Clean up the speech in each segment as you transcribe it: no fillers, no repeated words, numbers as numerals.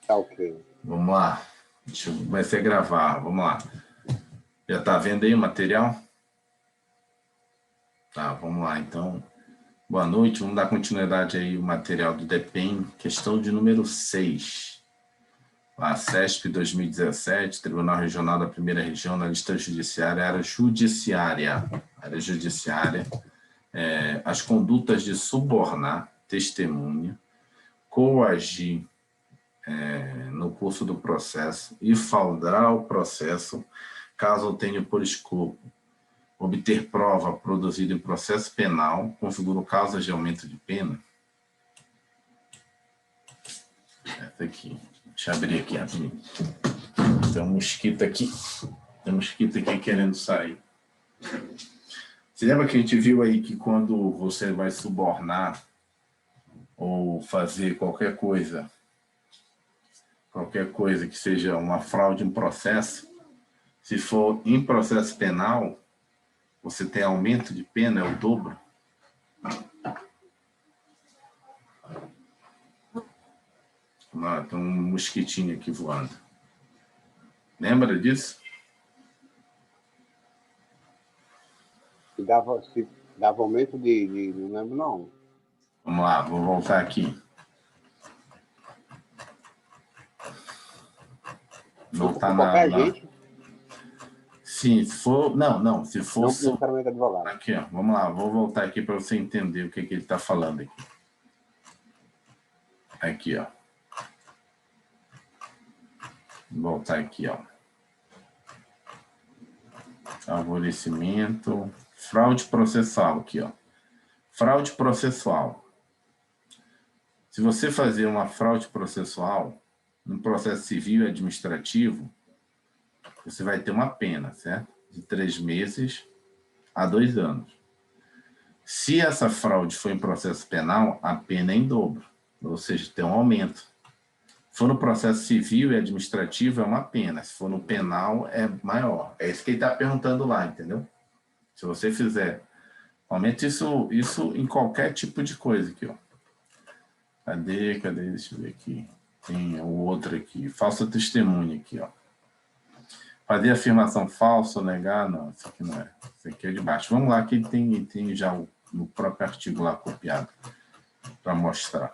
Tá ok. Vamos lá. Deixa eu começar a gravar. Vamos lá. Já está vendo aí o material? Tá, vamos lá. Então, boa noite. Vamos dar continuidade aí ao material do DEPEN, questão de número 6. A CESP 2017, Tribunal Regional da Primeira Região, na lista judiciária, área judiciária. As condutas de subornar testemunha, coagir no curso do processo e fraudar o processo, caso tenha por escopo obter prova produzida em processo penal, configura causas de aumento de pena. Essa aqui. Deixa eu abrir aqui rapidinho. Tem um mosquito aqui. Tem um mosquito aqui querendo sair. Você lembra que a gente viu aí que quando você vai subornar ou fazer qualquer coisa que seja uma fraude em processo, se for em processo penal, você tem aumento de pena, é o dobro? Ah, tem um mosquitinho aqui voando. Lembra disso? Se dava aumento de... Não lembro, não. Vamos lá, vou voltar aqui. Voltar qualquer gente? Sim, se for... Não, se for... Não necessariamente advogado. Aqui, ó, vamos lá, vou voltar aqui para você entender o que ele está falando aqui. Aqui, ó. Vou voltar aqui, ó. Favorecimento, fraude processual aqui, ó. Fraude processual. Se você fazer uma fraude processual no processo civil e administrativo, você vai ter uma pena, certo? De 3 meses a 2 anos. Se essa fraude for em processo penal, a pena é em dobro, ou seja, tem um aumento. Se for no processo civil e administrativo, é uma pena. Se for no penal, é maior. É isso que ele está perguntando lá, entendeu? Se você fizer, aumente isso em qualquer tipo de coisa aqui, ó. Cadê? Deixa eu ver aqui. Tem o outro aqui. Falsa testemunha aqui, ó. Fazer afirmação falsa ou negar? Não, isso aqui não é. Isso aqui é de baixo. Vamos lá, que tem já no próprio artigo lá copiado para mostrar.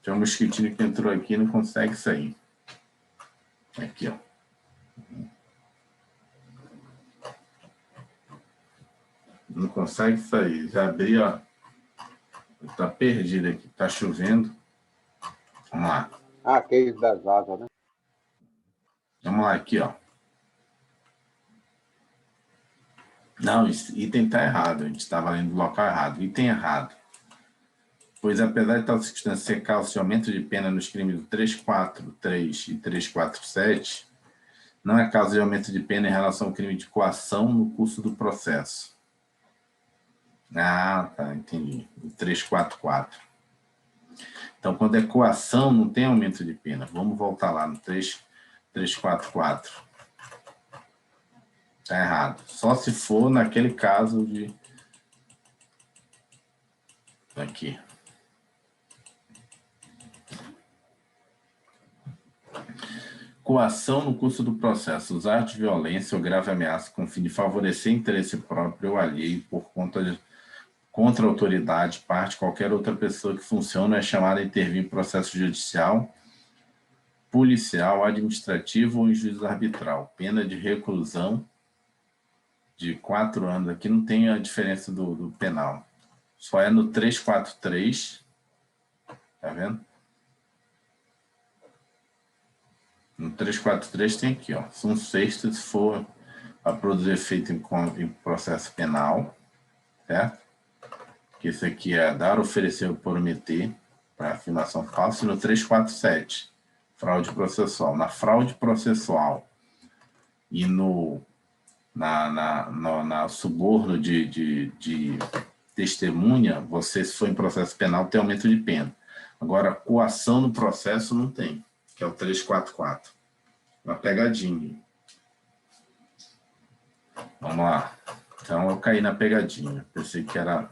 Tem um mosquitinho que entrou aqui e não consegue sair. Aqui, ó. Não consegue sair. Já abri, ó. Está perdido aqui. Está chovendo. Vamos lá. Ah, aqueles das asas, né? Vamos lá, aqui, ó. Não, esse item está errado. A gente estava lendo o local errado. Item errado. Pois, apesar de tal circunstância ser causa de aumento de pena nos crimes do 343 e 347, não é causa de aumento de pena em relação ao crime de coação no curso do processo. Ah, tá, entendi. O 344. Então, quando é coação, não tem aumento de pena. Vamos voltar lá no 344. Está errado. Só se for naquele caso de... Aqui. Coação no curso do processo. Usar de violência ou grave ameaça com o fim de favorecer interesse próprio ou alheio contra a autoridade, parte, qualquer outra pessoa que funcione é chamada a intervir em processo judicial, policial, administrativo ou em juízo arbitral. Pena de reclusão de 4 anos. Aqui não tem a diferença do penal. Só é no 343. Tá vendo? No 343 tem aqui, ó. São 1/6 se for a produzir efeito em processo penal, certo? Que esse aqui é dar, oferecer ou prometer para afirmação falsa. E no 347, fraude processual. Na fraude processual e na suborno de testemunha, você, se for em processo penal, tem aumento de pena. Agora, coação no processo não tem, que é o 344. Uma pegadinha. Vamos lá. Então, eu caí na pegadinha. Pensei que era...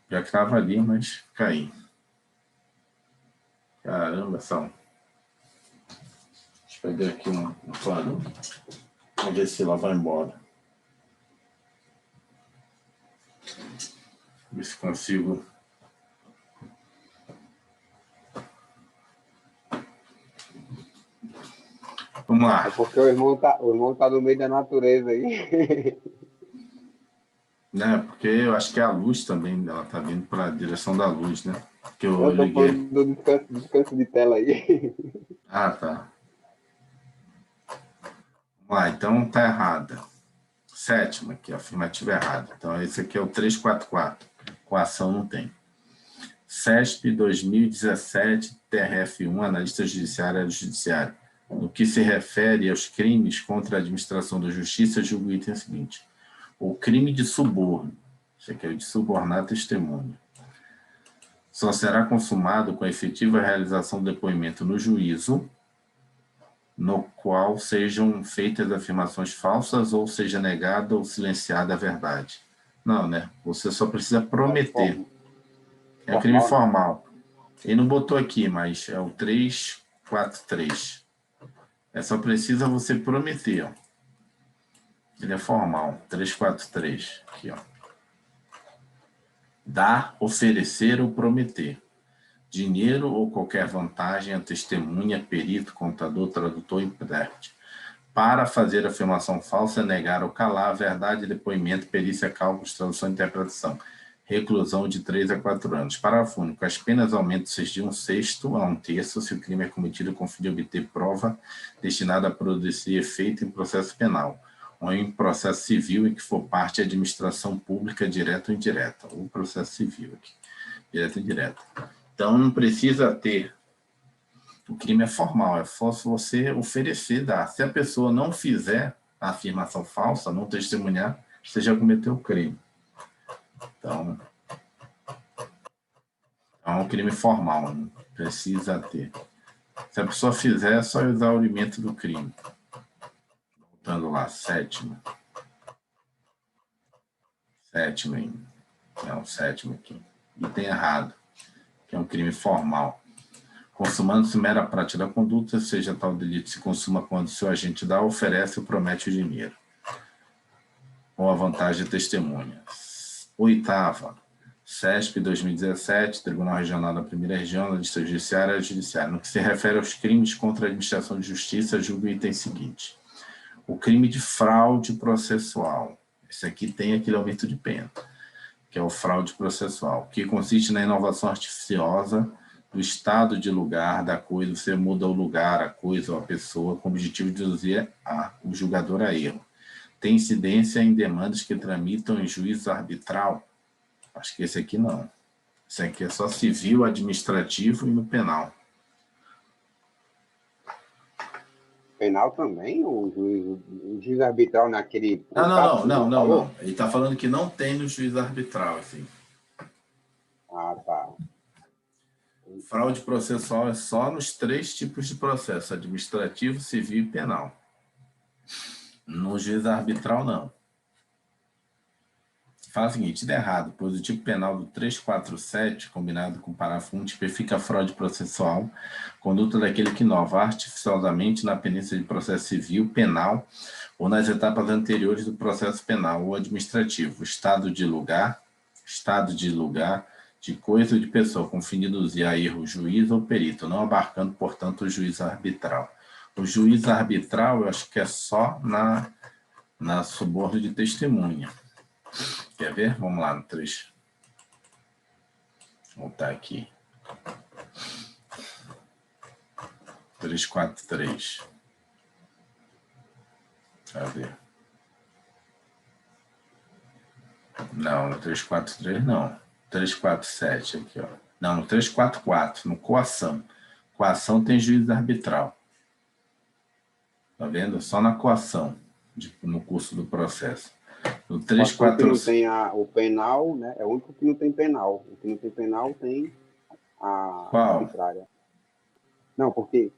Já que estava ali, mas caí. Caramba, são. Deixa eu pegar aqui um pano. Vamos ver se ela vai embora. Ver se consigo. Vamos lá. É porque o irmão tá no meio da natureza aí. Né? Porque eu acho que a luz também, ela tá vindo para a direção da luz, né? Que eu Eu tô liguei. falando do descanso de tela aí. Ah, tá. Vamos lá, então tá errada. Sétima aqui, afirmativa errada. Então esse aqui é o 344. Coação não tem. CESP 2017, TRF1, analista judiciário, judiciário. No que se refere aos crimes contra a administração da justiça, julgo o item seguinte. O crime de suborno, isso aqui é o de subornar testemunha, só será consumado com a efetiva realização do depoimento no juízo, no qual sejam feitas afirmações falsas ou seja negada ou silenciada a verdade. Não, né? Você só precisa prometer. É um crime formal. Ele não botou aqui, mas é o 343. É só precisa você prometer, ó. Ele é formal, 343. Aqui, ó. Dar, oferecer ou prometer. Dinheiro ou qualquer vantagem a testemunha, perito, contador, tradutor, intérprete. Para fazer afirmação falsa, negar ou calar a verdade, depoimento, perícia, cálculos, tradução e interpretação. Reclusão de 3 a 4 anos. Parágrafo único. As penas aumentam-se de 1/6 a 1/3 se o crime é cometido com o fim de obter prova destinada a produzir efeito em processo penal ou em processo civil em que for parte a administração pública direta ou indireta. Ou processo civil aqui, direto ou indireto. Então, não precisa ter. O crime é formal, é só você oferecer, dar. Se a pessoa não fizer a afirmação falsa, não testemunhar, você já cometeu o crime. Então, é um crime formal, não precisa ter. Se a pessoa fizer, é só exaurimento do crime. Voltando lá, sétima. Sétima ainda. Não, sétima aqui. Item errado, que é um crime formal. Consumando-se mera prática da conduta, seja tal delito se consuma quando seu agente dá, oferece ou promete o dinheiro, ou a vantagem de testemunha. Oitava, CESP 2017, Tribunal Regional da Primeira Região, Analista Judiciária e Judiciária. No que se refere aos crimes contra a administração de justiça, julgo o item seguinte. O crime de fraude processual. Esse aqui tem aquele aumento de pena, que é o fraude processual, que consiste na inovação artificiosa do estado de lugar da coisa, você muda o lugar, a coisa ou a pessoa, com o objetivo de induzir o julgador a erro. Tem incidência em demandas que tramitam em juízo arbitral? Acho que esse aqui não. Esse aqui é só civil, administrativo e no penal. Penal também? O juiz arbitral naquele... Não. Ele está falando que não tem no juízo arbitral, assim. Ah, tá. Fraude processual é só nos 3 tipos de processo, administrativo, civil e penal. No juiz arbitral, não. Fala o seguinte, dá errado, pois o tipo penal do 347, combinado com o parágrafo 1, tipifica a fraude processual, conduta daquele que inova artificiosamente na pendência de processo civil, penal, ou nas etapas anteriores do processo penal ou administrativo, estado de lugar, de coisa ou de pessoa, com fim de induzir a erro o juiz ou perito, não abarcando, portanto, o juiz arbitral. O juiz arbitral, eu acho que é só na suborno de testemunha. Quer ver? Vamos lá no 3. Vou voltar aqui. 343. Quer ver? Não, no 343 não. 347 aqui, ó. Não, no 344, no coação. Coação tem juiz arbitral. Tá vendo? Só na coação, no curso do processo. No 346. Tem o penal, né? É o único que não tem penal. O que não tem penal tem a arbitrária. Não, porque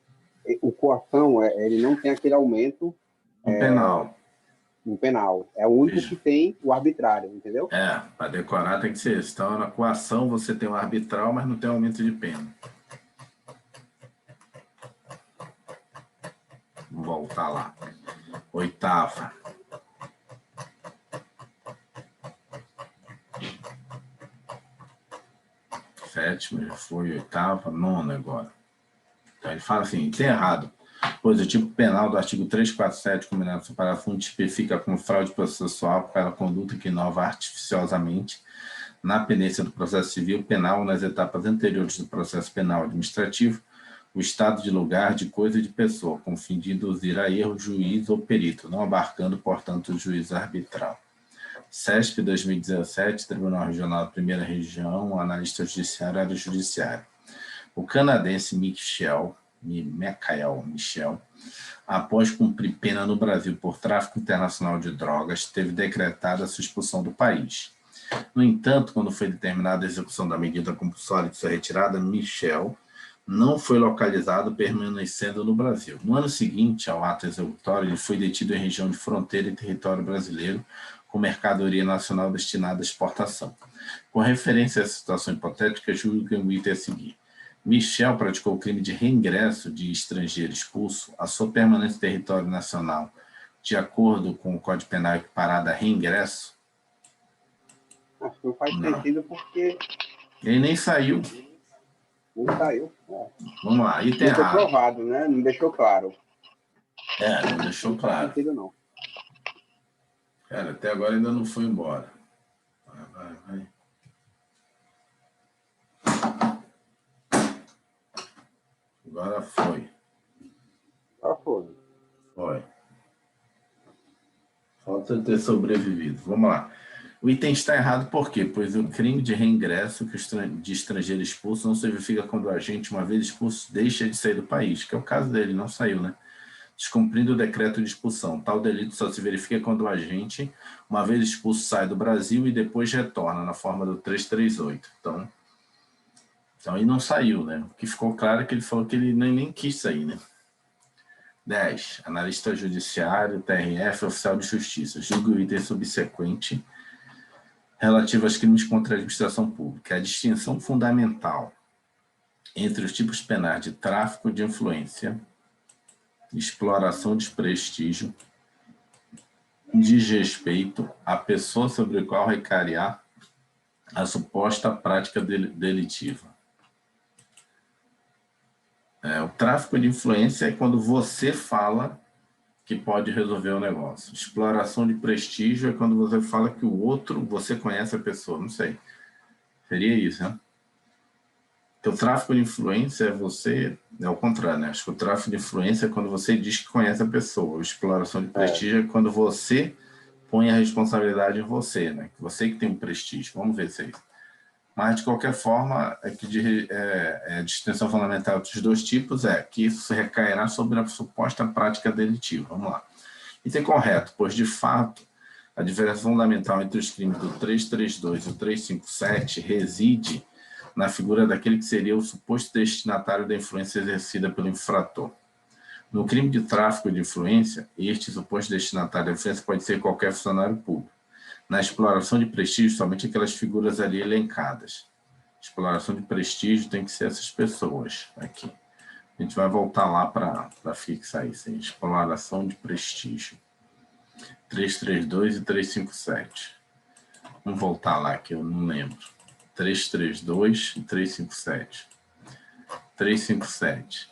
o coação, ele não tem aquele aumento penal. No penal. É o único que tem o arbitrário, entendeu? Para decorar tem que ser isso. Então, na coação você tem o arbitral, mas não tem aumento de pena. voltar lá. Oitava. Sétima já foi, oitava, nona agora. Então ele fala assim, tem errado, pois o tipo penal do artigo 347, combinado no parágrafo 1, tipifica como fraude processual pela conduta que inova artificiosamente na pendência do processo civil, penal ou nas etapas anteriores do processo penal administrativo, o estado de lugar, de coisa e de pessoa, com o fim de induzir a erro juiz ou perito, não abarcando, portanto, o juiz arbitral. CESP 2017, Tribunal Regional da Primeira Região, analista judiciário, área judiciária. O canadense Michael, após cumprir pena no Brasil por tráfico internacional de drogas, teve decretada a sua expulsão do país. No entanto, quando foi determinada a execução da medida compulsória de sua retirada, Michel não foi localizado, permanecendo no Brasil. No ano seguinte ao ato executório, ele foi detido em região de fronteira e território brasileiro, com mercadoria nacional destinada à exportação. Com referência a essa situação hipotética, julgo que o item a seguir. Michel praticou o crime de reingresso de estrangeiro expulso, a sua permanência em território nacional, de acordo com o Código Penal equiparado a reingresso? Acho que não faz sentido porque... Ele nem saiu. Não saiu. Vamos lá, item não foi errado. provado, né? Não deixou claro. Não deixou claro. Não faz sentido, não. Cara, até agora ainda não foi embora. Vai. Agora foi. Foi. Falta ter sobrevivido. Vamos lá. O item está errado por quê? Pois o crime de reingresso de estrangeiro expulso não se verifica quando o agente, uma vez expulso, deixa de sair do país, que é o caso dele, não saiu, né? Descumprindo o decreto de expulsão. Tal delito só se verifica quando o agente, uma vez expulso, sai do Brasil e depois retorna, na forma do 338. Então ele não saiu, né? O que ficou claro é que ele falou que ele nem quis sair, né? 10. Analista judiciário, TRF, oficial de justiça. Julga o item subsequente relativo aos crimes contra a administração pública. A distinção fundamental entre os tipos penais de tráfico de influência, exploração de prestígio, desrespeito à pessoa sobre a qual recairá a suposta prática delitiva. O tráfico de influência é quando você fala que pode resolver o negócio. Exploração de prestígio é quando você fala que o outro, você conhece a pessoa, não sei. Seria isso, né? Então, o tráfico de influência é o contrário, né? Acho que o tráfico de influência é quando você diz que conhece a pessoa. A exploração de prestígio é quando você põe a responsabilidade em você, né? Você que tem um prestígio. Vamos ver se é isso. Mas, de qualquer forma, a distinção fundamental dos dois tipos é que isso recairá sobre a suposta prática delitiva. Vamos lá. Isso é correto, pois, de fato, a diferença fundamental entre os crimes do 332 e o 357 reside na figura daquele que seria o suposto destinatário da influência exercida pelo infrator. No crime de tráfico de influência, este suposto destinatário da influência pode ser qualquer funcionário público. Na exploração de prestígio, somente aquelas figuras ali elencadas. Exploração de prestígio tem que ser essas pessoas aqui. A gente vai voltar lá para fixar isso aí. Exploração de prestígio. 332 e 357. Vamos voltar lá que eu não lembro. 332 e 357. 357.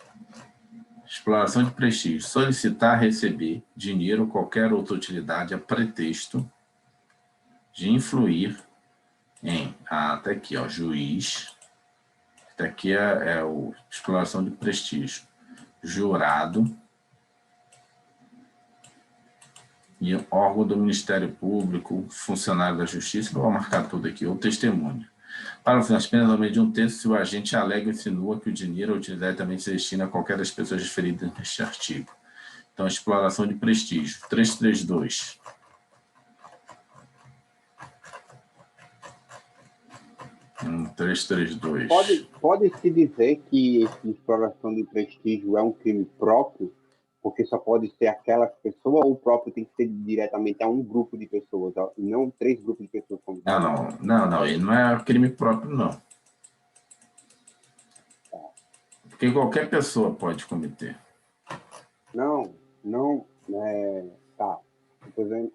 Exploração de prestígio. Solicitar, receber dinheiro ou qualquer outra utilidade a pretexto de influir em... até aqui, ó, juiz. Até aqui é o exploração de prestígio. Jurado. E órgão do Ministério Público, funcionário da Justiça, vou marcar tudo aqui, ou testemunha. Para o fim das penas, ao meio de um terço, se o agente alega ou insinua que o dinheiro ou utilidade também se destina a qualquer das pessoas referidas neste artigo. Então, exploração de prestígio. 332. Um, 332. Pode-se dizer que exploração de prestígio é um crime próprio, porque só pode ser aquela pessoa, ou o próprio tem que ser diretamente a um grupo de pessoas, e não 3 grupos de pessoas. Não, ele não é crime próprio, não. Porque qualquer pessoa pode cometer. Não, não, tá,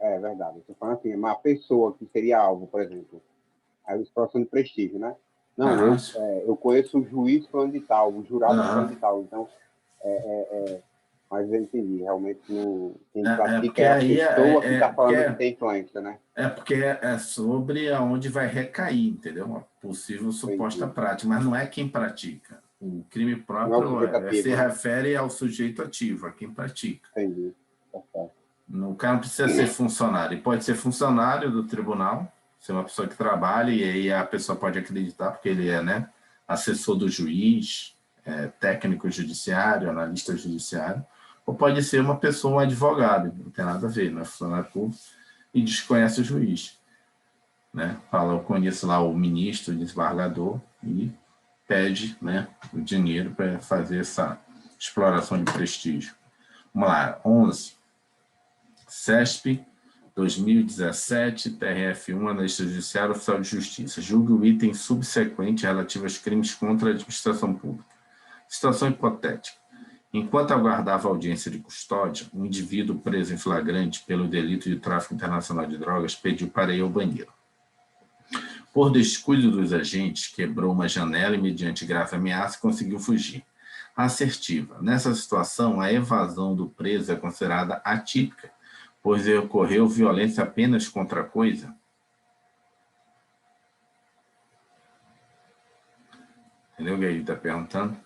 é verdade, estou falando assim, uma pessoa que seria alvo, por exemplo, a exploração de prestígio, né? Não, Aham. eu conheço o juiz fulano de tal, o jurado fulano Aham. de tal, então, mas eu entendi, realmente quem pratica Porque é a aí pessoa que está porque falando que tem influência, né? porque é sobre aonde vai recair, entendeu? Uma possível suposta Entendi. prática, mas não é quem pratica. O crime Não é o próprio sujeito se ativo, né? refere ao sujeito ativo, a quem pratica. Entendi. Tá certo. O cara não precisa ser funcionário. Ele pode ser funcionário do tribunal, ser uma pessoa que trabalha, e aí a pessoa pode acreditar, porque ele é, né, assessor do juiz, técnico judiciário, analista judiciário, ou pode ser uma pessoa, um advogado, não tem nada a ver, não é funcionário público, e desconhece o juiz. Né? Fala, eu conheço lá o ministro, o desembargador, e pede, né, o dinheiro para fazer essa exploração de prestígio. Vamos lá, 11. CESP, 2017, TRF1, Analista Judiciário, Oficial de Justiça. Julgue o item subsequente relativo aos crimes contra a administração pública. Situação hipotética. Enquanto aguardava audiência de custódia, um indivíduo preso em flagrante pelo delito de tráfico internacional de drogas pediu para ir ao banheiro. Por descuido dos agentes, quebrou uma janela e, mediante grave ameaça, conseguiu fugir. Assertiva. Nessa situação, a evasão do preso é considerada atípica, pois ocorreu violência apenas contra a coisa. Entendeu o que ele está perguntando?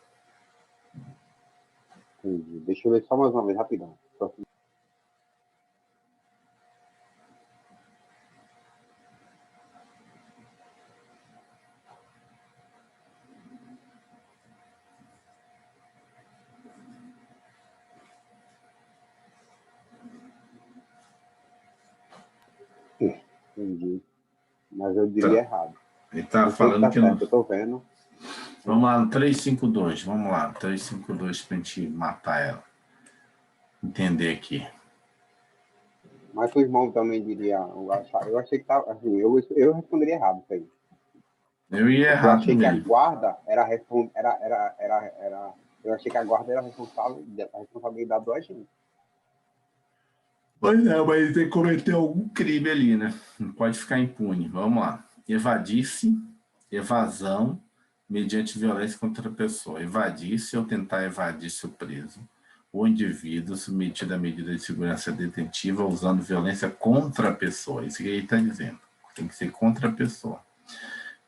Entendi. Deixa eu ver só mais uma vez, rapidão. Entendi. Mas eu diria Tá. errado. Ele está Não sei se falando tá que não. certo, eu tô vendo. Vamos lá, no 352. Vamos lá, 352 para a gente matar ela. Entender aqui. Mas o irmão também diria. Eu achei que tava. Assim, eu responderia errado isso aí. Eu ia Porque eu errar achei que a também. guarda eu achei que a guarda era a responsabilidade do agente. Pois é, mas ele tem que cometer algum crime ali, né? Não pode ficar impune. Vamos lá. Evadir-se, evasão, mediante violência contra a pessoa. Evadir-se ou tentar evadir-se o preso. O indivíduo submetido à medida de segurança detentiva usando violência contra a pessoa. Isso que ele está dizendo. Tem que ser contra a pessoa.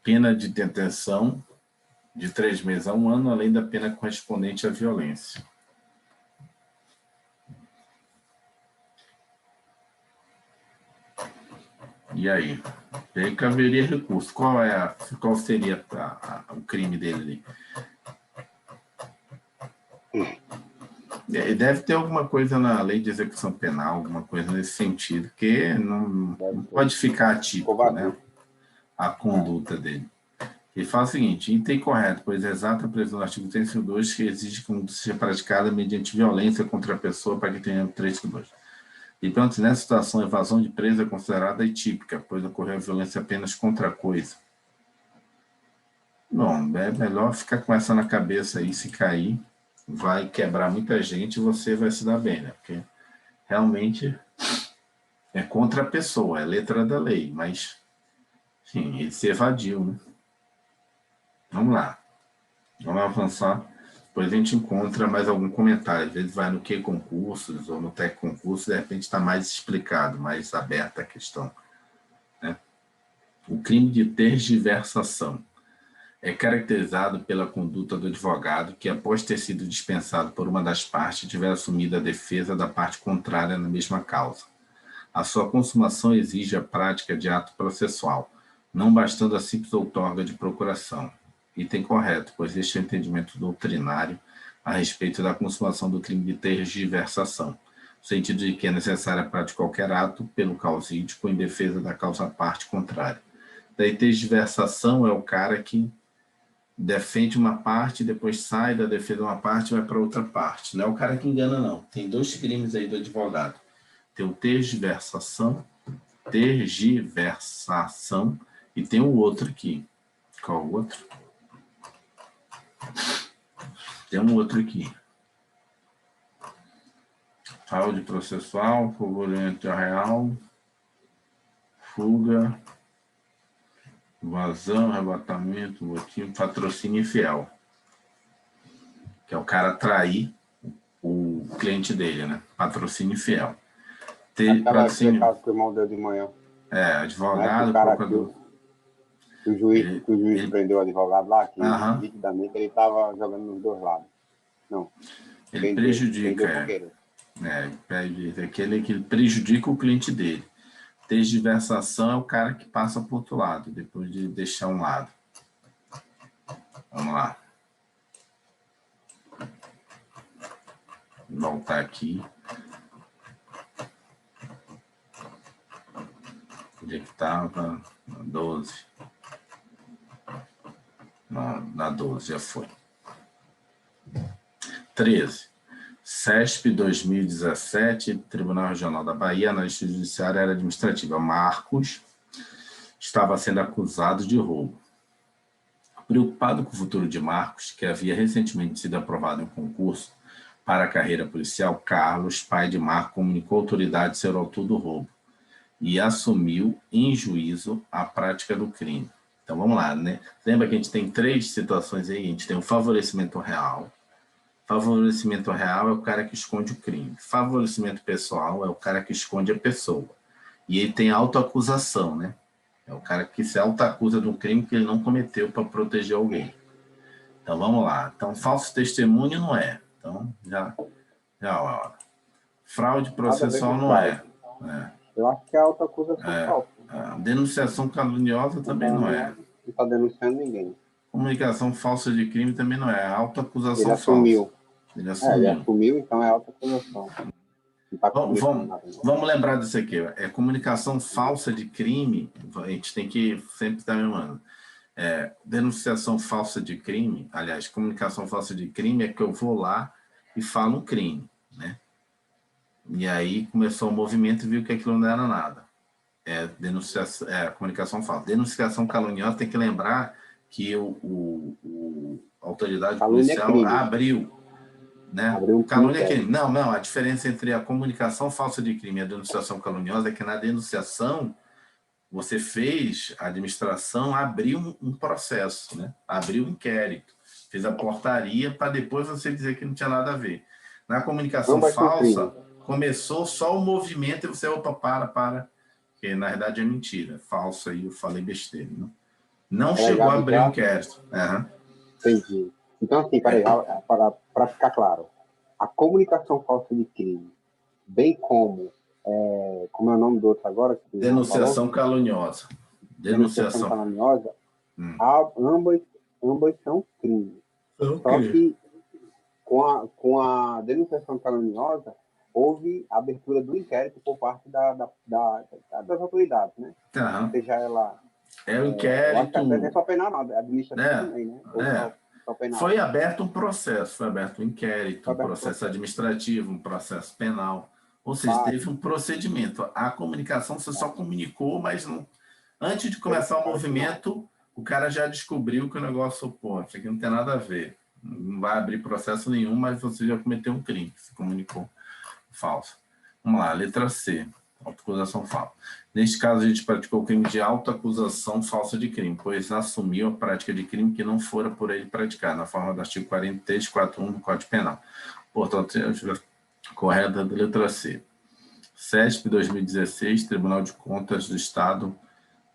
Pena de detenção de 3 meses a 1 ano, além da pena correspondente à violência. E aí? E aí caberia recurso. Qual seria o crime dele ali? Deve ter alguma coisa na lei de execução penal, alguma coisa nesse sentido, que não pode ficar atípico, né? A conduta dele. Ele fala o seguinte: item correto, pois é exata a previsão do artigo 352 que exige que a conduta seja praticada mediante violência contra a pessoa para que tenha 352. E pronto, nessa situação, a evasão de preso é considerada atípica, pois ocorreu violência apenas contra a coisa. Bom, é melhor ficar com essa na cabeça aí, se cair, vai quebrar muita gente e você vai se dar bem, né? Porque realmente é contra a pessoa, é letra da lei, mas, enfim, ele se evadiu, né? Vamos lá, vamos avançar. Depois a gente encontra mais algum comentário, às vezes vai no que concursos ou no Tec Concurso, de repente está mais explicado, mais aberta a questão, né? O crime de tergiversação é caracterizado pela conduta do advogado que, após ter sido dispensado por uma das partes, tiver assumido a defesa da parte contrária na mesma causa. A sua consumação exige a prática de ato processual, não bastando a simples outorga de procuração. Item correto, pois este é o entendimento doutrinário a respeito da consumação do crime de tergiversação, no sentido de que é necessária a prática de qualquer ato pelo causídico em defesa da causa parte contrária. Daí, tergiversação é o cara que defende uma parte, depois sai da defesa de uma parte e vai para outra parte. Não é o cara que engana, não. Tem 2 crimes aí do advogado. Tem o tergiversação e tem o outro aqui. Qual o outro? Tem um outro aqui. fraude processual, favorecimento real, fuga, vazão, arrebatamento, motivo, patrocínio infiel. Que é o cara trair o cliente dele, né? Patrocínio infiel. Patrocínio... caso que o irmão deu de manhã. Advogado, o cara que o juiz prendeu o advogado lá, que nitidamente ele estava jogando nos dois lados. Não. Ele prejudica, aquele que prejudica o cliente dele. Tergiversação é o cara que passa para o outro lado, depois de deixar um lado. Vamos lá. Vou voltar aqui. Onde é que estava? Na 12. Na 12 já foi. 13. CESP 2017, Tribunal Regional da Bahia, Analista Judiciária Área Administrativa. Marcos estava sendo acusado de roubo. Preocupado com o futuro de Marcos, que havia recentemente sido aprovado em um concurso para a carreira policial, Carlos, pai de Marcos, comunicou à autoridade ser o autor do roubo e assumiu em juízo a prática do crime. Então vamos lá, né? Lembra que a gente tem 3 situações aí? A gente tem o favorecimento real. Favorecimento real é o cara que esconde o crime. Favorecimento pessoal é o cara que esconde a pessoa. E ele tem autoacusação, né? É o cara que se autoacusa de um crime que ele não cometeu para proteger alguém. Então vamos lá. Então falso testemunho não é. Então já ó. Fraude processual não é. Eu acho que é autoacusação falsa. Denunciação caluniosa também não é. Não está denunciando ninguém. Comunicação falsa de crime também não é. Autoacusação Ele assumiu. falsa. Ele assumiu, então é autoacusação. Vamos lembrar disso aqui. Comunicação falsa de crime, a gente tem que sempre estar lembrando. Denunciação falsa de crime, aliás, comunicação falsa de crime é que eu vou lá e falo um crime, né? E aí começou o movimento e viu que aquilo não era nada. Denunciação, comunicação falsa. Denunciação caluniosa, tem que lembrar que a autoridade policial abriu, né? Calúnia é crime. Não, a diferença entre a comunicação falsa de crime e a denunciação caluniosa é que na denunciação você fez, a administração abriu um processo, né? Abriu um inquérito, fez a portaria para depois você dizer que não tinha nada a ver. Na comunicação falsa, começou só o movimento e você, para, que na verdade é mentira, falso aí, eu falei besteira. Não chegou a abrir um inquérito. Entendi. Então, assim, para ficar claro, a comunicação falsa de crime, bem como é o nome do outro agora? Denunciação caluniosa. Denunciação caluniosa, ambas são crimes. Só que com a denunciação caluniosa, houve a abertura do inquérito por parte das autoridades, né? Seja ela... o inquérito... Não é só penal, não, administrativo também, né? Foi aberto um processo, foi aberto um inquérito, um processo administrativo, um processo penal. Ou seja, teve um procedimento. A comunicação você só comunicou, mas não... Antes de começar o movimento, o cara já descobriu que o negócio, isso aqui não tem nada a ver. Não vai abrir processo nenhum, mas você já cometeu um crime, se comunicou falso. Vamos lá, letra C, autoacusação falsa. Neste caso, a gente praticou o crime de autoacusação falsa de crime, pois assumiu a prática de crime que não fora por ele praticado, na forma do artigo 43.4.1 do Código Penal. Portanto, correta da letra C. CESP 2016, Tribunal de Contas do Estado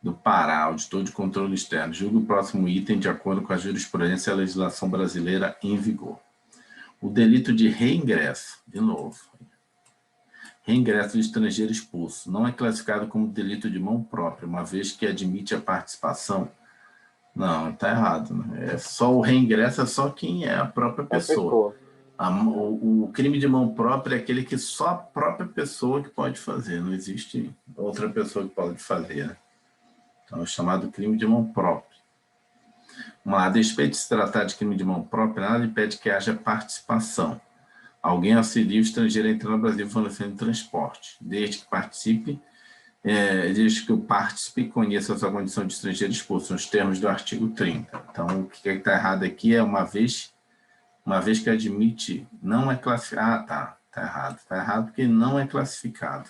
do Pará, auditor de controle externo. Julgue o próximo item de acordo com a jurisprudência e a legislação brasileira em vigor. O delito de reingresso, de novo, reingresso de estrangeiro expulso, não é classificado como delito de mão própria, uma vez que admite a participação. Não, está errado, né? O reingresso é só quem é a própria pessoa. O crime de mão própria é aquele que só a própria pessoa que pode fazer, não existe outra pessoa que pode fazer, né? Então é chamado crime de mão própria. A despeito de se tratar de crime de mão própria, nada impede que haja participação. Alguém auxilia o estrangeiro a entrar no Brasil fornecendo transporte, desde que o partícipe conheça a sua condição de estrangeiro expulso, nos termos do artigo 30. Então, o que está errado aqui é uma vez que admite, não é classificado. Tá Está errado. Está errado porque ele não é classificado.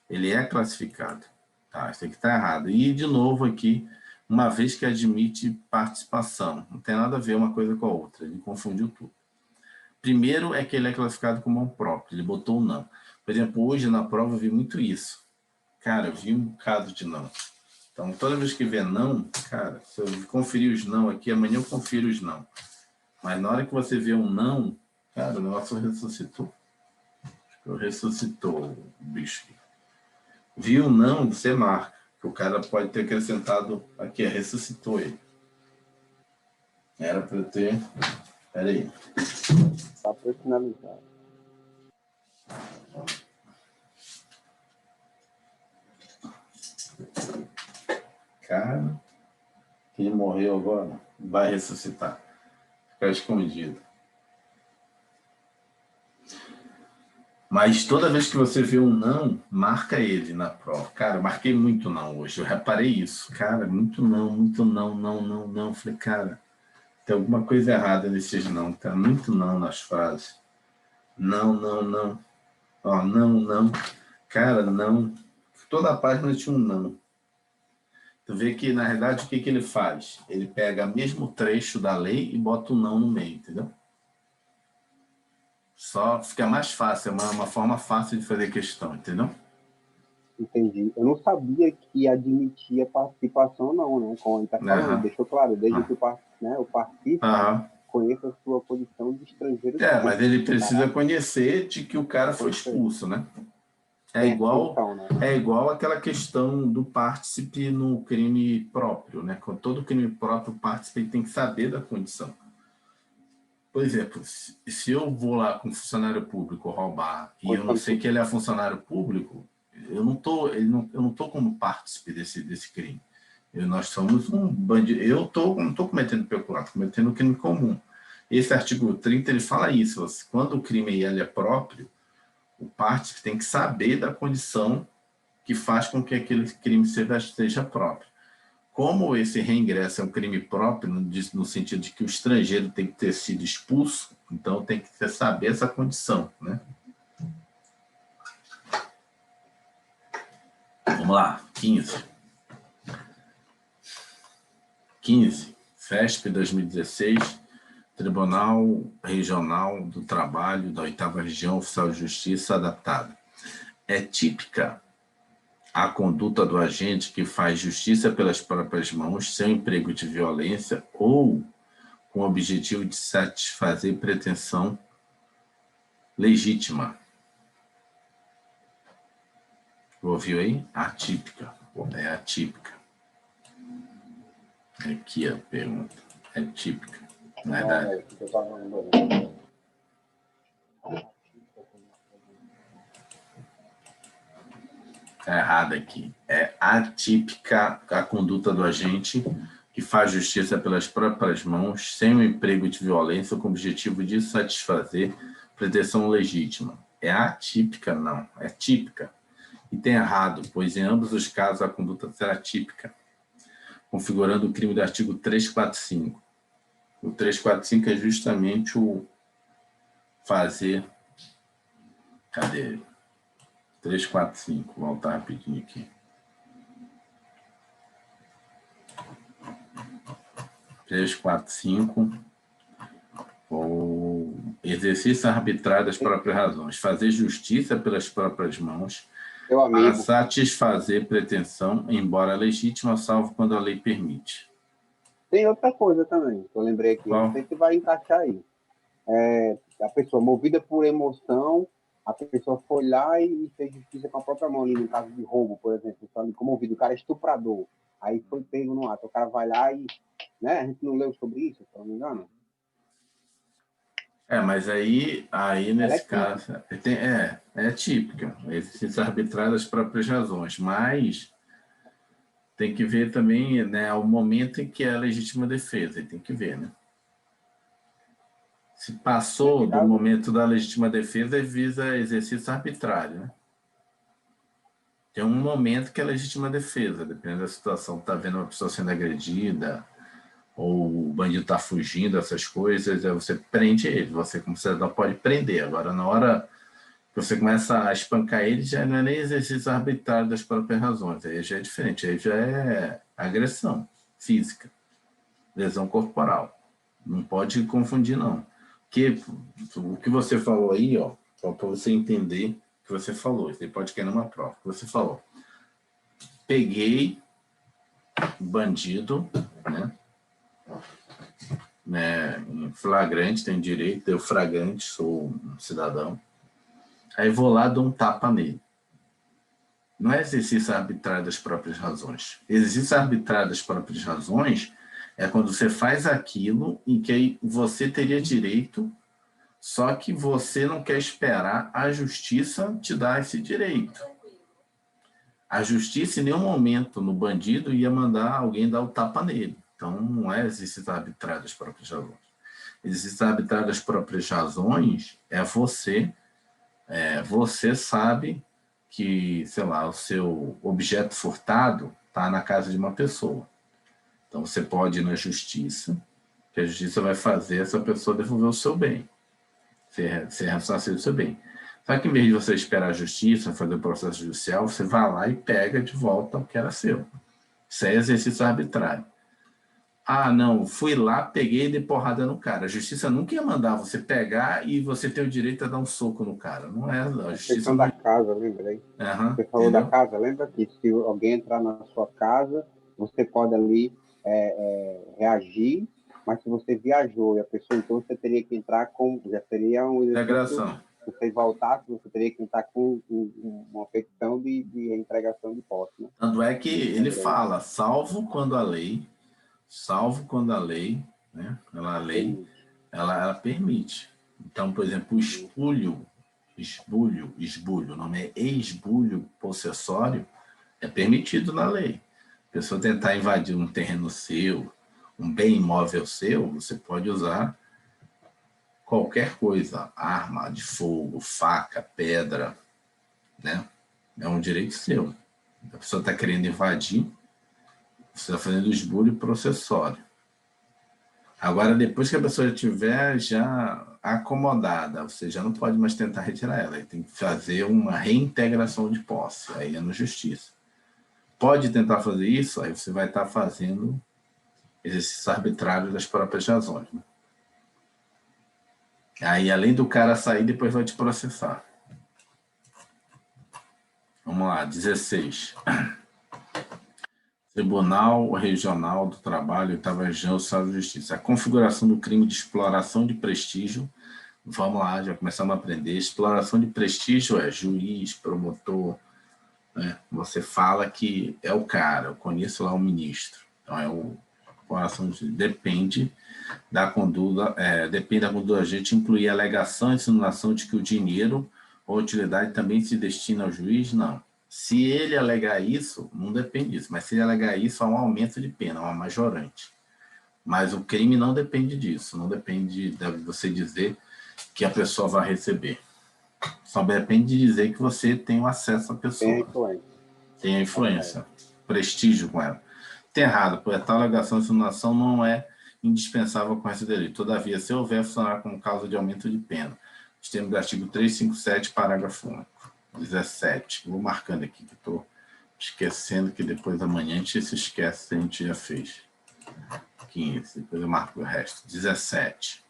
Ele é classificado. Tá, isso aqui está errado. E, de novo, aqui, uma vez que admite participação. Não tem nada a ver uma coisa com a outra. Ele confundiu tudo. Primeiro é que ele é classificado como um próprio. Ele botou o não. Por exemplo, hoje na prova eu vi muito isso. Cara, eu vi um bocado de não. Então, toda vez que vê não, cara, se eu conferir os não aqui, amanhã eu confiro os não. Mas na hora que você vê um não, cara, o negócio ressuscitou. Ressuscitou o bicho. Viu não, você marca. Que o cara pode ter acrescentado aqui, ressuscitou ele. Era para ter... Peraí. Só para finalizar. Cara, quem morreu agora vai ressuscitar. Ficar escondido. Mas toda vez que você vê um não, marca ele na prova. Cara, eu marquei muito não hoje. Eu reparei isso. Cara, muito não, não. Falei, cara, tem alguma coisa errada nesses não. Tá muito não nas frases. Não. Ó, não. Cara, não. Toda a página tinha um não. Tu vê que, na verdade, o que ele faz? Ele pega o mesmo trecho da lei e bota o não no meio, entendeu? Só fica mais fácil, é uma forma fácil de fazer questão, entendeu? Entendi. Eu não sabia que admitia participação, não, né? Como ele está falando, deixou claro, desde que o participa conheça a sua posição de estrangeiro. Mas ele precisa conhecer de que o cara foi expulso, né? É igual aquela questão do participe no crime próprio, né? Com todo crime próprio, o participe tem que saber da condição. Por exemplo, se eu vou lá com um funcionário público roubar e eu não sei que ele é funcionário público, eu não tô como partícipe desse crime. Nós somos um bandido. Eu não estou cometendo peculato, estou cometendo um crime comum. Esse artigo 30 ele fala isso. Quando o crime ele é próprio, o partícipe tem que saber da condição que faz com que aquele crime seja próprio. Como esse reingresso é um crime próprio, no sentido de que o estrangeiro tem que ter sido expulso, então tem que saber essa condição, né? Vamos lá, 15. 15, FESP 2016, Tribunal Regional do Trabalho da 8ª Região Oficial de Justiça adaptada. É típica a conduta do agente que faz justiça pelas próprias mãos, sem emprego de violência ou com o objetivo de satisfazer pretensão legítima. Ouviu aí? Atípica. É atípica. Aqui a pergunta. É típica. Na verdade. Está errado aqui. É atípica a conduta do agente que faz justiça pelas próprias mãos, sem o emprego de violência, com o objetivo de satisfazer pretensão legítima. É atípica, não. É típica. E tem errado, pois em ambos os casos a conduta será típica, configurando o crime do artigo 345. O 345 é justamente o fazer... Cadê? 345, vou voltar rapidinho aqui. 345, o exercício arbitrário das próprias razões, fazer justiça pelas próprias mãos, para satisfazer pretensão, embora legítima, salvo quando a lei permite. Tem outra coisa também, que eu lembrei aqui, não sei se vai encaixar aí. A pessoa movida por emoção, a pessoa foi lá e fez justiça com a própria mão, ali, no caso de roubo, por exemplo, comovido, o cara é estuprador, aí foi pego no ato, o cara vai lá e, né, a gente não leu sobre isso, se não me engano. Mas aí nesse caso, é típica, exercício arbitrário das próprias razões, mas tem que ver também, né, o momento em que é a legítima defesa, tem que ver, né? Se passou do momento da legítima defesa, visa exercício arbitrário, né? Tem um momento que é legítima defesa, dependendo da situação. Está vendo uma pessoa sendo agredida, ou o bandido está fugindo, essas coisas, aí você prende ele. Você, como cidadão, pode prender. Agora, na hora Você começa a espancar ele, já não é nem exercício arbitrário das próprias razões, aí já é diferente, aí já é agressão física, lesão corporal. Não pode confundir, não. Porque o que você falou aí, ó, só para você entender o que você falou, você pode cair numa prova. Você falou, peguei o bandido, em flagrante, tenho direito, eu flagrante, sou um cidadão, aí vou lá, dou um tapa nele. Não é exercício arbitrário das próprias razões. Exercício arbitrário das próprias razões é quando você faz aquilo em que você teria direito, só que você não quer esperar a justiça te dar esse direito. A justiça, em nenhum momento, no bandido, ia mandar alguém dar o tapa nele. Então, não é exercício arbitrário das próprias razões. Exercício arbitrário das próprias razões é você sabe que, sei lá, o seu objeto furtado está na casa de uma pessoa. Então, você pode ir na justiça, que a justiça vai fazer essa pessoa devolver o seu bem, ser ressarcido do seu bem. Só que, em vez de você esperar a justiça, fazer o processo judicial, você vai lá e pega de volta o que era seu. Isso é exercício arbitrário. Ah, não, fui lá, peguei e dei porrada no cara. A justiça nunca ia mandar você pegar e você ter o direito a dar um soco no cara. Não é, a A justiça questão não... da casa, lembrei. Você falou da entendeu? casa, lembra que se alguém entrar na sua casa, você pode ali reagir, mas se você viajou e a pessoa, então você teria que entrar com, já seria um exercício, Integração. se você voltasse, você teria que entrar com uma petição de entregação de posse, né? Tanto é que ele Lembrei. fala, salvo quando a lei, né, ela permite. Então, por exemplo, o esbulho, o nome é esbulho possessório, é permitido na lei. A pessoa tentar invadir um terreno seu, um bem imóvel seu, você pode usar qualquer coisa, arma de fogo, faca, pedra, né? É um direito seu. A pessoa está querendo invadir, você está fazendo esbulho processório. Agora, depois que a pessoa estiver já acomodada, você já não pode mais tentar retirar ela. Aí tem que fazer uma reintegração de posse, aí é na justiça. Pode tentar fazer isso, aí você vai estar fazendo exercício arbitrário das próprias razões. Né? Aí, além do cara sair, depois vai te processar. Vamos lá, 16. Tribunal Regional do Trabalho, 8ª Região, Estado de Justiça. A configuração do crime de exploração de prestígio. Vamos lá, já começamos a aprender. Exploração de prestígio é juiz, promotor. Né? Você fala que é o cara, eu conheço lá o ministro. Então, depende da conduta, depende da conduta da gente incluir alegação e insinuação de que o dinheiro ou utilidade também se destina ao juiz? Não. Se ele alegar isso, não depende disso, mas se ele alegar isso, há um aumento de pena, uma majorante. Mas o crime não depende disso, não depende de você dizer que a pessoa vai receber. Só depende de dizer que você tem o acesso à pessoa. Tem influência. Tem a influência, prestígio com ela. Tem errado, pois a tal alegação e insinuação não é indispensável com esse delito. Todavia, se houver, funcionar como causa de aumento de pena. Os termos do artigo 357, parágrafo único. 17. Vou marcando aqui, que estou esquecendo que depois amanhã a gente se esquece se a gente já fez. 15, depois eu marco o resto. 17.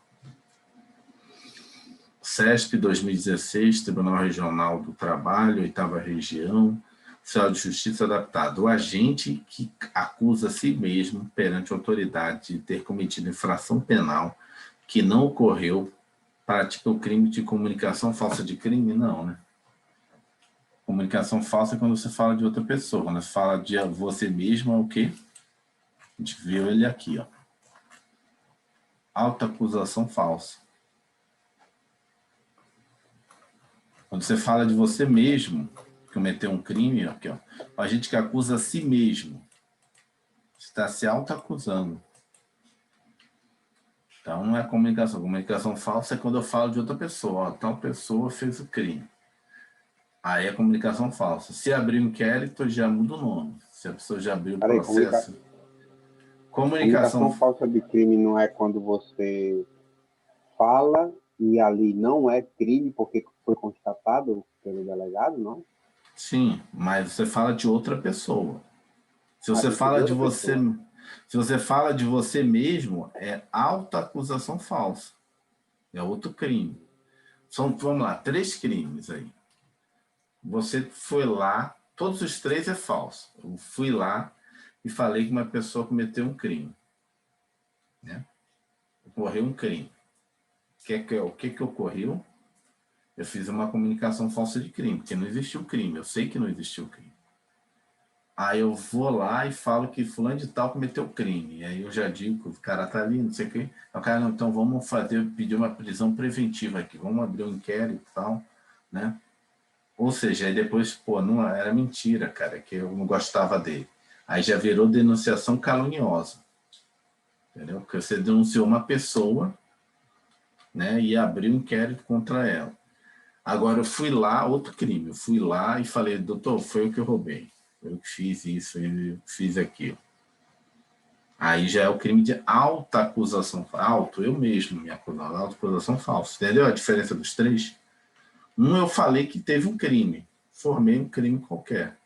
CESP 2016, Tribunal Regional do Trabalho, 8ª Região, Oficial de Justiça adaptado. O agente que acusa a si mesmo perante a autoridade de ter cometido infração penal que não ocorreu, pratica o crime de comunicação falsa de crime? Não, né? Comunicação falsa é quando você fala de outra pessoa. Quando você fala de você mesmo, é o quê? A gente viu ele aqui, ó. Autoacusação falsa. Quando você fala de você mesmo, cometeu um crime, aqui, ó, a gente que acusa a si mesmo, está se autoacusando. Então, não é comunicação. Comunicação falsa é quando eu falo de outra pessoa. Ó, tal pessoa fez o crime. Aí é comunicação falsa. Se abrir um inquérito, já muda o nome. Se a pessoa já abriu o processo... Comunicação falsa de crime não é quando você fala E ali não é crime porque foi constatado pelo delegado, não? Sim, mas você fala de outra pessoa. Se Ah, você tem que ser de fala de outra você, pessoa. se você fala de você mesmo, é autoacusação falsa. É outro crime. São, vamos lá, 3 crimes aí. Você foi lá, todos os 3 é falso. Eu fui lá e falei que uma pessoa cometeu um crime, né? Ocorreu um crime. O que ocorreu? Eu fiz uma comunicação falsa de crime, porque não existiu crime. Eu sei que não existiu crime. Aí eu vou lá e falo que fulano de tal cometeu crime. E aí eu já digo que o cara tá ali, não sei o quê. O cara, não, então vamos pedir uma prisão preventiva aqui. Vamos abrir um inquérito e tal, né? Ou seja, aí depois, pô, não era mentira, cara, que eu não gostava dele. Aí já virou denunciação caluniosa, entendeu? Porque você denunciou uma pessoa, né, e abriu um inquérito contra ela. Agora eu fui lá, outro crime, eu fui lá e falei, doutor, foi eu que eu roubei, eu que fiz isso, eu fiz aquilo. Aí já é o crime de alta acusação, eu mesmo me acusava, alta acusação falsa, entendeu a diferença dos 3? Um eu falei que teve um crime, formei um crime qualquer.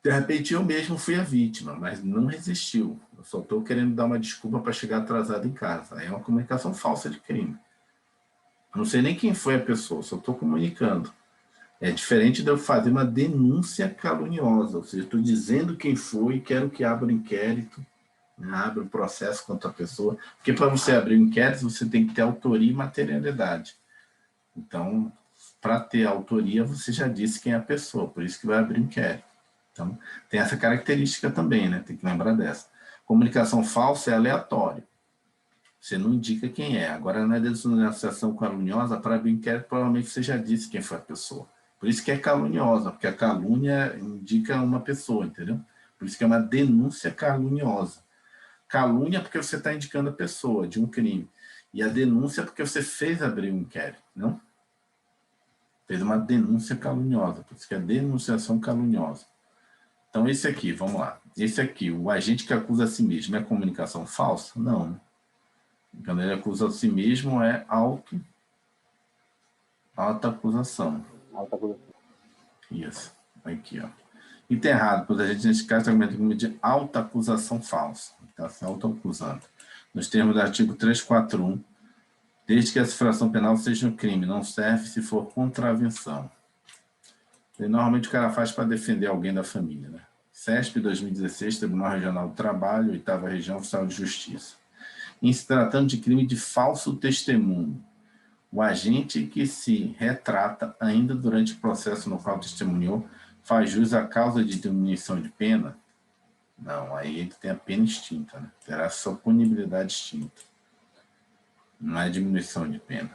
De repente eu mesmo fui a vítima, mas não resistiu. Eu só estou querendo dar uma desculpa para chegar atrasado em casa. Aí é uma comunicação falsa de crime. Eu não sei nem quem foi a pessoa, só estou comunicando. É diferente de eu fazer uma denúncia caluniosa, ou seja, estou dizendo quem foi, quero que abra o inquérito, né, abra o processo contra a pessoa, porque para você abrir o inquérito você tem que ter autoria e materialidade. Então, para ter autoria, você já disse quem é a pessoa, por isso que vai abrir o inquérito. Então, tem essa característica também, né? Tem que lembrar dessa. Comunicação falsa é aleatório. Você não indica quem é. Agora, na denunciação caluniosa, para abrir inquérito, provavelmente você já disse quem foi a pessoa. Por isso que é caluniosa, porque a calúnia indica uma pessoa, entendeu? Por isso que é uma denúncia caluniosa. Calúnia porque você está indicando a pessoa de um crime. E a denúncia porque você fez abrir um inquérito, não? Fez uma denúncia caluniosa. Por isso que é denunciação caluniosa. Então, esse aqui, vamos lá. Esse aqui, o agente que acusa a si mesmo é comunicação falsa? Não. Quando ele acusa a si mesmo é auto-acusação. Auto-acusação. Isso. Aqui, ó. E tá errado, pois a gente, nesse caso, está cometendo de auto-acusação falsa. Está se auto-acusando. Nos termos do artigo 341, desde que a cifração penal seja um crime, não serve se for contravenção. E, normalmente o cara faz para defender alguém da família, né? CESP 2016, Tribunal Regional do Trabalho, 8ª Região Oficial de Justiça. Em se tratando de crime de falso testemunho, o agente que se retrata ainda durante o processo no qual testemunhou faz jus à causa de diminuição de pena? Não, aí ele tem a pena extinta, né? Terá sua punibilidade extinta. Não é diminuição de pena.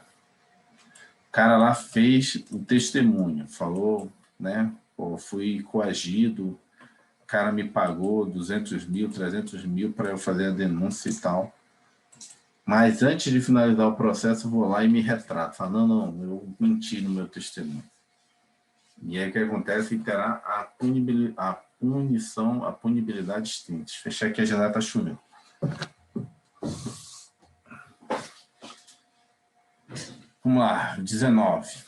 O cara lá fez o testemunho, falou, né? Pô, fui coagido, o cara me pagou 200 mil, 300 mil para eu fazer a denúncia e tal. Mas antes de finalizar o processo, eu vou lá e me retrato. Falo, não, eu menti no meu testemunho. E aí o que acontece é que terá a punição, a punibilidade extinta. Deixa eu fechar aqui, a janela está chovendo. Vamos lá, 19.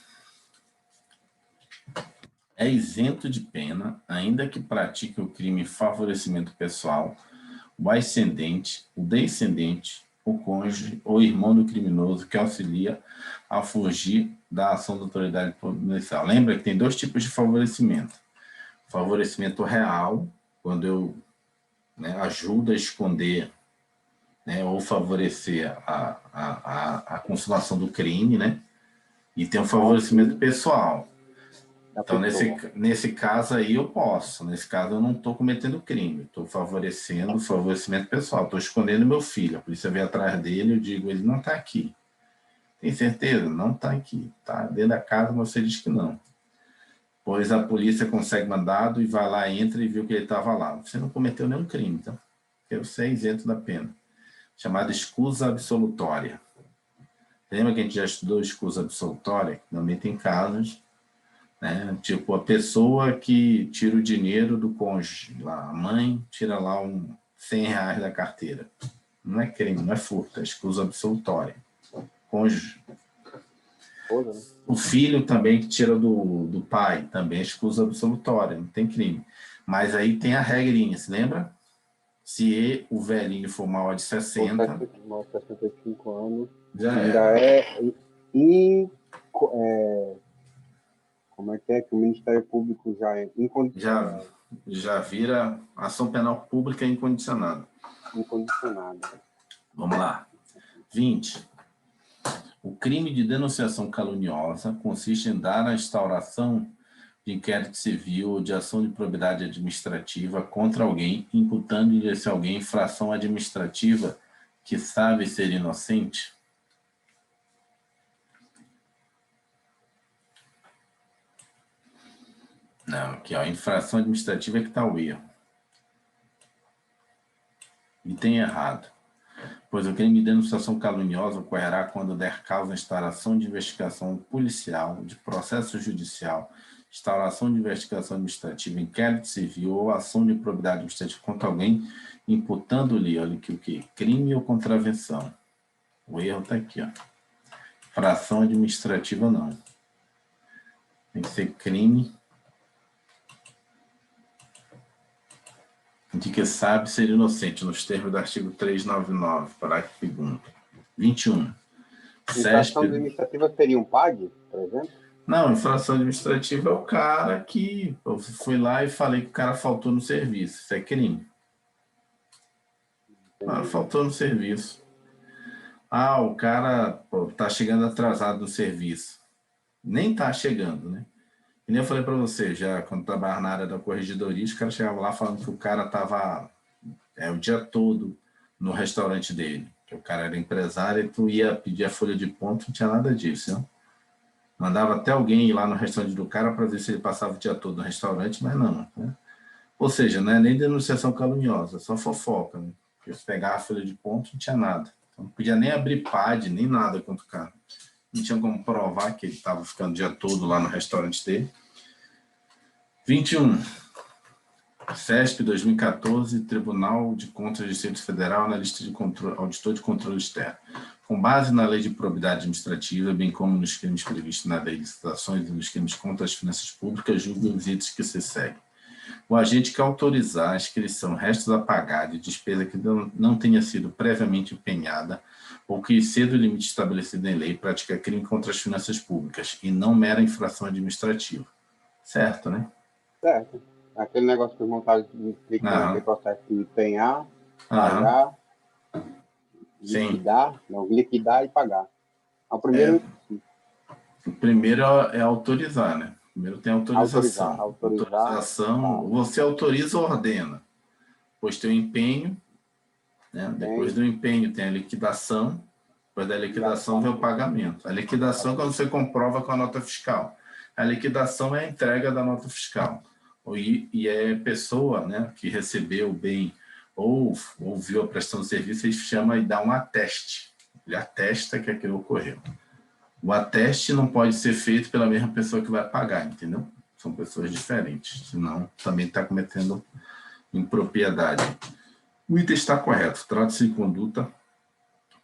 É isento de pena, ainda que pratique o crime em favorecimento pessoal, o ascendente, o descendente, o cônjuge ou irmão do criminoso que auxilia a fugir da ação da autoridade policial. Lembra que tem 2 tipos de favorecimento. Favorecimento real, quando eu, né, ajudo a esconder, né, ou favorecer a consumação do crime, né? E tem o favorecimento pessoal. Então, nesse caso aí eu posso. Nesse caso eu não estou cometendo crime. Estou favorecendo o favorecimento pessoal. Estou escondendo meu filho. A polícia vem atrás dele, eu digo, ele não está aqui. Tem certeza? Não está aqui. Está dentro da casa, mas você diz que não. Pois a polícia consegue mandado e vai lá, entra e viu que ele estava lá. Você não cometeu nenhum crime, então. Porque você é isento da pena. Chamada escusa absolutória. Lembra que a gente já estudou escusa absolutória? Também tem casos, né? Tipo, a pessoa que tira o dinheiro do cônjuge, lá, a mãe tira lá R$100 da carteira. Não é crime, não é furto, é escusa absolutória. Cônjuge esposa, né? O filho também que tira do pai, também é escusa absolutória, não tem crime. Mas aí tem a regrinha, se lembra? Se o velhinho for maior de 60... Maior de 65 anos, já ainda era. Como é que o Ministério Público já é Já vira ação penal pública incondicionada. incondicionada. Vamos lá. 20. O crime de denunciação caluniosa consiste em dar a instauração de inquérito civil ou de ação de probidade administrativa contra alguém, imputando-lhe esse alguém infração administrativa que sabe ser inocente. Não, aqui, ó, infração administrativa é que está o erro. E tem errado. Pois o crime de denunciação caluniosa ocorrerá quando der causa à instauração de investigação policial, de processo judicial, instauração de investigação administrativa, inquérito civil ou ação de probidade administrativa contra alguém, imputando-lhe, olha aqui o quê? Crime ou contravenção. O erro está aqui, ó. Infração administrativa não. Tem que ser crime de que sabe ser inocente, nos termos do artigo 399, parágrafo 2º. 21. Infração administrativa seria um PAD, por exemplo? Não, infração administrativa é o cara que eu fui lá e falei que o cara faltou no serviço. Isso é crime. Ah, faltou no serviço. Ah, o cara tá chegando atrasado no serviço. Nem tá chegando, né? E nem eu falei para você, já quando trabalhava na área da corregedoria, os caras chegavam lá falando que o cara estava o dia todo no restaurante dele, que o cara era empresário e tu ia pedir a folha de ponto, não tinha nada disso, não. Mandava até alguém ir lá no restaurante do cara para ver se ele passava o dia todo no restaurante, mas não, né? Ou seja, não é nem denunciação caluniosa, só fofoca, né? Porque se pegava a folha de ponto, não tinha nada. Então, não podia nem abrir PAD, nem nada contra o cara. Não tinha como provar que ele estava ficando o dia todo lá no restaurante dele. 21. CESP 2014, Tribunal de Contas do Distrito Federal, na lista de auditor de controle externo. Com base na Lei de Probidade Administrativa, bem como nos crimes previstos na Lei de Licitações e nos crimes contra as finanças públicas, julga os itens que se seguem. O agente que autorizar a inscrição restos a pagar de despesa que não tenha sido previamente empenhada ou que exceda o limite estabelecido em lei pratica crime contra as finanças públicas e não mera infração administrativa. Certo, né? Certo. Aquele negócio que os montados explicam, que processo de empenhar, pagar, liquidar e pagar. O primeiro... O primeiro é autorizar, né? Primeiro tem autorização. Autorização, tá. Você autoriza ou ordena. Depois tem o empenho, né? Depois do empenho tem a liquidação, depois da liquidação vem o pagamento. A liquidação é quando você comprova com a nota fiscal. A liquidação é a entrega da nota fiscal. E é pessoa, né, que recebeu o bem ou viu a prestação de serviço, ele chama e dá um ateste. Ele atesta que aquilo ocorreu. O ateste não pode ser feito pela mesma pessoa que vai pagar, entendeu? São pessoas diferentes, senão também está cometendo impropriedade. O item está correto, trata-se de conduta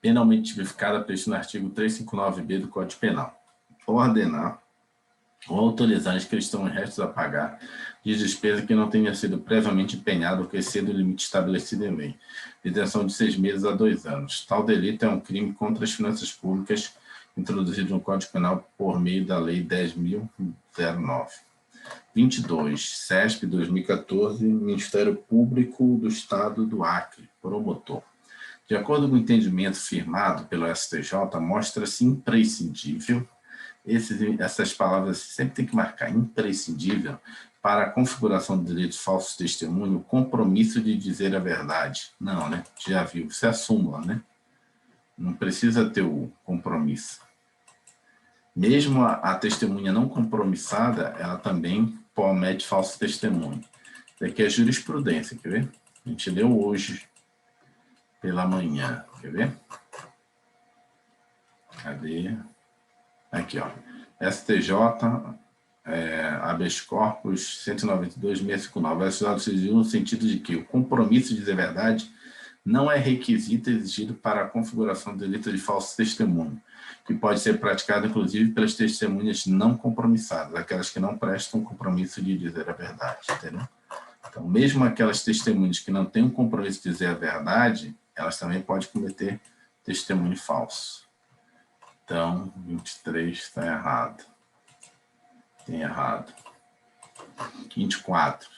penalmente tipificada previsto no artigo 359b do Código Penal. Ordenar ou autorizar a inscrição em restos a pagar de despesa que não tenha sido previamente empenhada ou que exceda o limite estabelecido em lei. Detenção de 6 meses a 2 anos. Tal delito é um crime contra as finanças públicas introduzido no Código Penal por meio da Lei 10.009. 22. CESP 2014, Ministério Público do Estado do Acre, promotor. De acordo com o entendimento firmado pelo STJ, mostra-se imprescindível, essas palavras sempre tem que marcar, imprescindível, para a configuração do direito de falso testemunho, o compromisso de dizer a verdade. Não, né? Já viu, isso é a súmula, né? Não precisa ter o compromisso. Mesmo a testemunha não compromissada, ela também comete falso testemunho. Isso aqui é jurisprudência, quer ver? A gente leu hoje pela manhã, quer ver? Cadê? Aqui, ó. STJ, habeas corpus 192.659. STJ decidiu no sentido de que o compromisso de dizer a verdade não é requisito exigido para a configuração do delito de falso testemunho, que pode ser praticado, inclusive, pelas testemunhas não compromissadas, aquelas que não prestam compromisso de dizer a verdade, entendeu? Então, mesmo aquelas testemunhas que não têm um compromisso de dizer a verdade, elas também podem cometer testemunho falso. Então, 23 está errado. Tem errado. 24.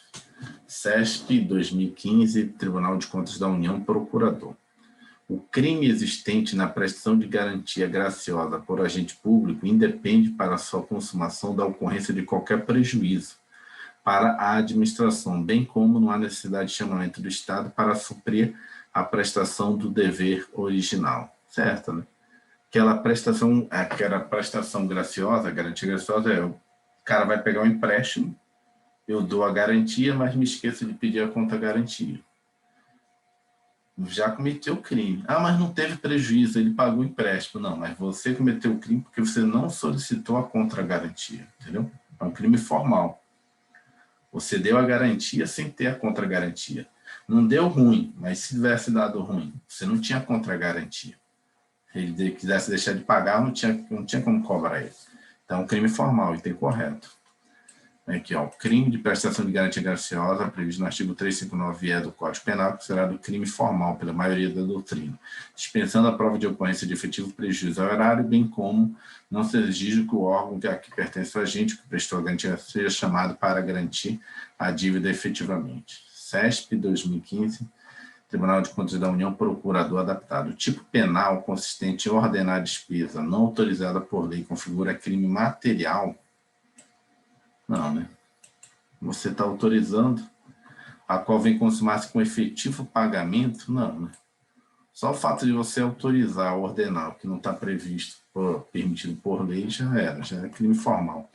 CESP 2015, Tribunal de Contas da União, Procurador. O crime existente na prestação de garantia graciosa por agente público independe para sua consumação da ocorrência de qualquer prejuízo para a administração, bem como não há necessidade de chamamento do Estado para suprir a prestação do dever original. Certo, né? Aquela prestação graciosa, a garantia graciosa o cara vai pegar um empréstimo, eu dou a garantia, mas me esqueço de pedir a contra-garantia. Já cometeu o crime. Ah, mas não teve prejuízo, ele pagou o empréstimo. Não, mas você cometeu o crime porque você não solicitou a contra-garantia, entendeu? É um crime formal. Você deu a garantia sem ter a contra-garantia. Não deu ruim, mas se tivesse dado ruim, você não tinha contra-garantia. Se ele quisesse deixar de pagar, não tinha como cobrar ele. Então, é um crime formal e tem correto. Aqui, ó, crime de prestação de garantia graciosa, previsto no artigo 359-E do Código Penal, considerado crime formal pela maioria da doutrina, dispensando a prova de ocorrência de efetivo prejuízo ao erário, bem como não se exige que o órgão a que pertence o agente que prestou a garantia seja chamado para garantir a dívida efetivamente. CESP 2015, Tribunal de Contas da União, Procurador adaptado. O tipo penal consistente em ordenar a despesa não autorizada por lei configura crime material? Não, né? Você está autorizando a qual vem consumar-se com efetivo pagamento? Não, né? Só o fato de você autorizar, ordenar o que não está previsto, permitido por lei, já é crime formal.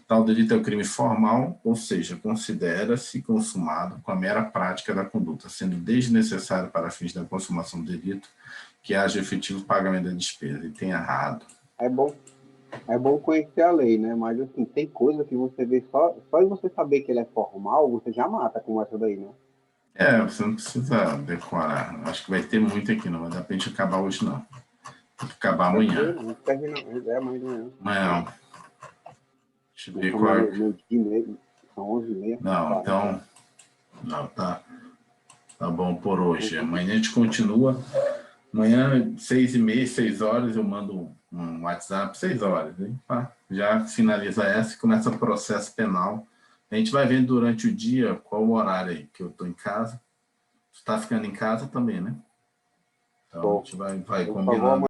Tal delito é o crime formal, ou seja, considera-se consumado com a mera prática da conduta, sendo desnecessário para fins da consumação do delito que haja efetivo pagamento da despesa. E tem errado. É bom conhecer a lei, né? Mas, assim, tem coisa que você vê só de você saber que ele é formal, você já mata com essa daí, né? Você não precisa decorar. Acho que vai ter muito aqui, não vai dar pra gente acabar hoje, não. Tem que acabar amanhã. Não termina, é amanhã de manhã. Amanhã. Deixa eu ver São qual é. meu dia mesmo, são 11h30. Não, então... Não, tá bom por hoje. Amanhã a gente continua. Amanhã, 6h30, 6 horas, eu mando um WhatsApp, 6 horas, hein? Já finaliza essa e começa o processo penal. A gente vai vendo durante o dia qual o horário aí que eu estou em casa. Você está ficando em casa também, né? Então a gente vai combinando.